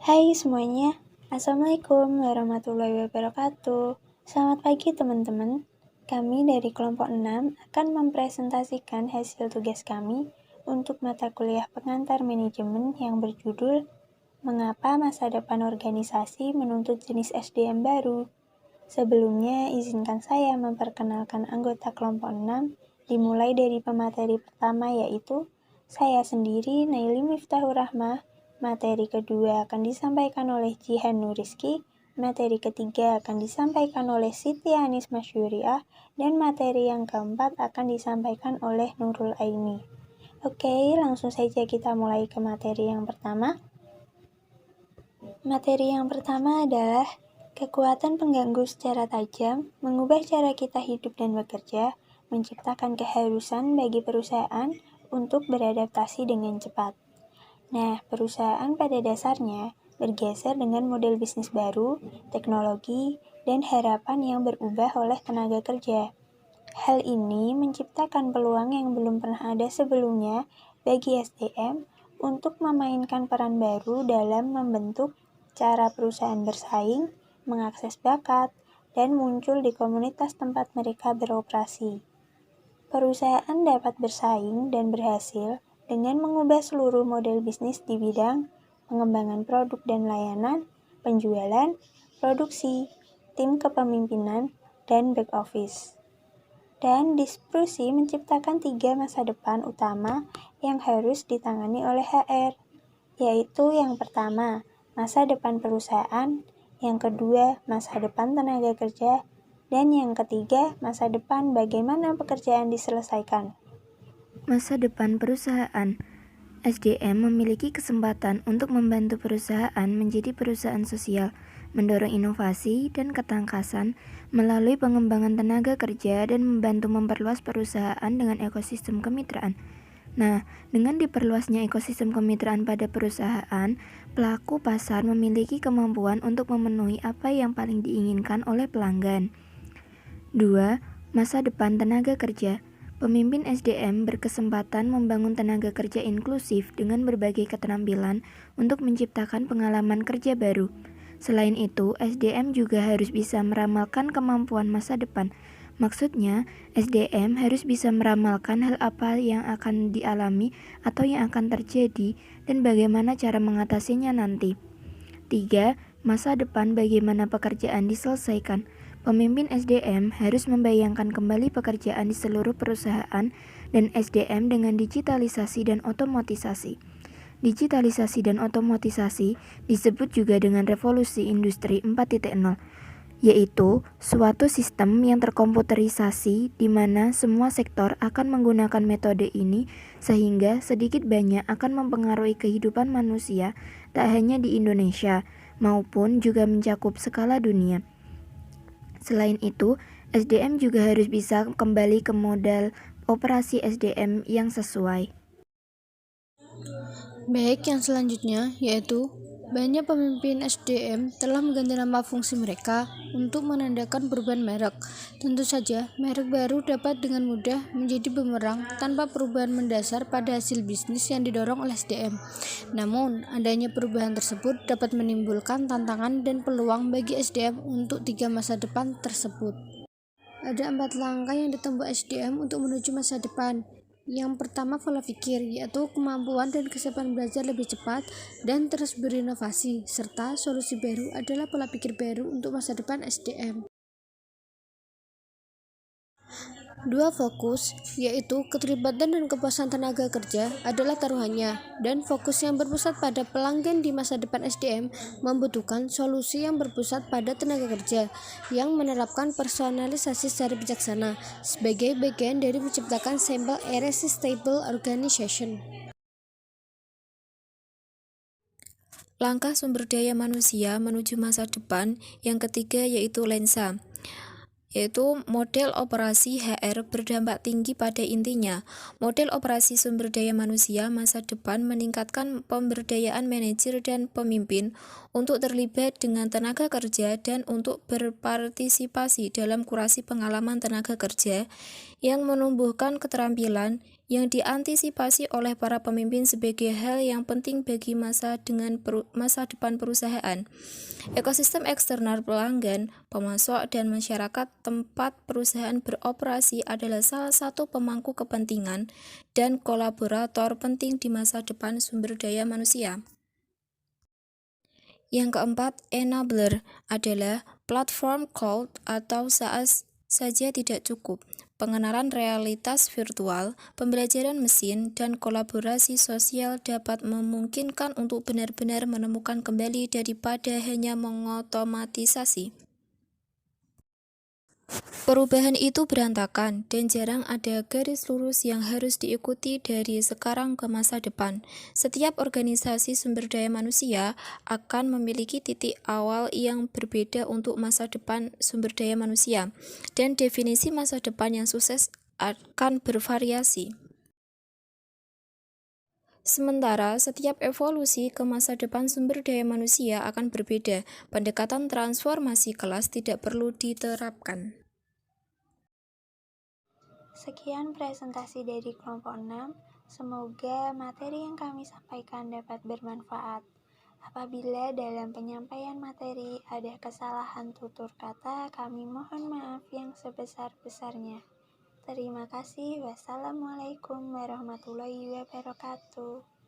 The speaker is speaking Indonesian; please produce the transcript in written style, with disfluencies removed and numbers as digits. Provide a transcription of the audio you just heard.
Hai semuanya, Assalamualaikum warahmatullahi wabarakatuh. Selamat pagi teman-teman. Kami dari kelompok 6 akan mempresentasikan hasil tugas kami untuk mata kuliah pengantar manajemen yang berjudul Mengapa Masa Depan Organisasi Menuntut Jenis SDM Baru. Sebelumnya, izinkan saya memperkenalkan anggota kelompok 6, dimulai dari pemateri pertama yaitu saya sendiri, Naili Miftahur Rahmah. Materi kedua akan disampaikan oleh Jihan Nuriski, materi ketiga akan disampaikan oleh Siti Anis Masyuriah, dan materi yang keempat akan disampaikan oleh Nurul Aini. Oke, langsung saja kita mulai ke materi yang pertama. Materi yang pertama adalah kekuatan pengganggu secara tajam, mengubah cara kita hidup dan bekerja, menciptakan keharusan bagi perusahaan untuk beradaptasi dengan cepat. Nah, perusahaan pada dasarnya bergeser dengan model bisnis baru, teknologi, dan harapan yang berubah oleh tenaga kerja. Hal ini menciptakan peluang yang belum pernah ada sebelumnya bagi SDM untuk memainkan peran baru dalam membentuk cara perusahaan bersaing, mengakses bakat, dan muncul di komunitas tempat mereka beroperasi. Perusahaan dapat bersaing dan berhasil dengan mengubah seluruh model bisnis di bidang pengembangan produk dan layanan, penjualan, produksi, tim kepemimpinan, dan back office. Dan diskusi menciptakan 3 masa depan utama yang harus ditangani oleh HR, yaitu yang pertama, masa depan perusahaan, yang kedua, masa depan tenaga kerja, dan yang ketiga, masa depan bagaimana pekerjaan diselesaikan. Masa depan perusahaan. SDM memiliki kesempatan untuk membantu perusahaan menjadi perusahaan sosial, mendorong inovasi dan ketangkasan melalui pengembangan tenaga kerja dan membantu memperluas perusahaan dengan ekosistem kemitraan. Nah, dengan diperluasnya ekosistem kemitraan pada perusahaan, pelaku pasar memiliki kemampuan untuk memenuhi apa yang paling diinginkan oleh pelanggan. 2. Masa depan tenaga kerja. Pemimpin SDM berkesempatan membangun tenaga kerja inklusif dengan berbagai keterampilan untuk menciptakan pengalaman kerja baru. Selain itu, SDM juga harus bisa meramalkan kemampuan masa depan. Maksudnya, SDM harus bisa meramalkan hal apa yang akan dialami atau yang akan terjadi dan bagaimana cara mengatasinya nanti. 3. Masa depan bagaimana pekerjaan diselesaikan. Pemimpin SDM harus membayangkan kembali pekerjaan di seluruh perusahaan dan SDM dengan digitalisasi dan otomatisasi. Digitalisasi dan otomatisasi disebut juga dengan revolusi industri 4.0, yaitu suatu sistem yang terkomputerisasi di mana semua sektor akan menggunakan metode ini sehingga sedikit banyak akan mempengaruhi kehidupan manusia tak hanya di Indonesia maupun juga mencakup skala dunia. Selain itu, SDM juga harus bisa kembali ke modal operasi SDM yang sesuai. Baik, yang selanjutnya yaitu banyak pemimpin SDM telah mengganti nama fungsi mereka untuk menandakan perubahan merek. Tentu saja, merek baru dapat dengan mudah menjadi bumerang tanpa perubahan mendasar pada hasil bisnis yang didorong oleh SDM. Namun, adanya perubahan tersebut dapat menimbulkan tantangan dan peluang bagi SDM untuk 3 masa depan tersebut. Ada 4 langkah yang ditempuh SDM untuk menuju masa depan. Yang pertama, pola pikir, yaitu kemampuan dan kesiapan belajar lebih cepat dan terus berinovasi, serta solusi baru adalah pola pikir baru untuk masa depan SDM. 2. Fokus, yaitu keterlibatan dan kepuasan tenaga kerja adalah taruhannya, dan fokus yang berpusat pada pelanggan di masa depan SDM membutuhkan solusi yang berpusat pada tenaga kerja yang menerapkan personalisasi secara bijaksana sebagai bagian dari menciptakan simple irresistible organization. Langkah sumber daya manusia menuju masa depan yang ketiga yaitu lensa, yaitu model operasi HR berdampak tinggi pada intinya. Model operasi sumber daya manusia masa depan meningkatkan pemberdayaan manajer dan pemimpin untuk terlibat dengan tenaga kerja dan untuk berpartisipasi dalam kurasi pengalaman tenaga kerja yang menumbuhkan keterampilan yang diantisipasi oleh para pemimpin sebagai hal yang penting bagi masa depan perusahaan. Ekosistem eksternal pelanggan, pemasok, dan masyarakat tempat perusahaan beroperasi adalah salah satu pemangku kepentingan dan kolaborator penting di masa depan sumber daya manusia. Yang keempat, enabler adalah platform cloud atau saja tidak cukup. Pengenalan realitas virtual, pembelajaran mesin, dan kolaborasi sosial dapat memungkinkan untuk benar-benar menemukan kembali daripada hanya mengotomatisasi. Perubahan itu berantakan dan jarang ada garis lurus yang harus diikuti dari sekarang ke masa depan. Setiap organisasi sumber daya manusia akan memiliki titik awal yang berbeda untuk masa depan sumber daya manusia, dan definisi masa depan yang sukses akan bervariasi. Sementara setiap evolusi ke masa depan sumber daya manusia akan berbeda, pendekatan transformasi kelas tidak perlu diterapkan. Sekian presentasi dari kelompok 6. Semoga materi yang kami sampaikan dapat bermanfaat. Apabila dalam penyampaian materi ada kesalahan tutur kata, kami mohon maaf yang sebesar-besarnya. Terima kasih. Wassalamualaikum warahmatullahi wabarakatuh.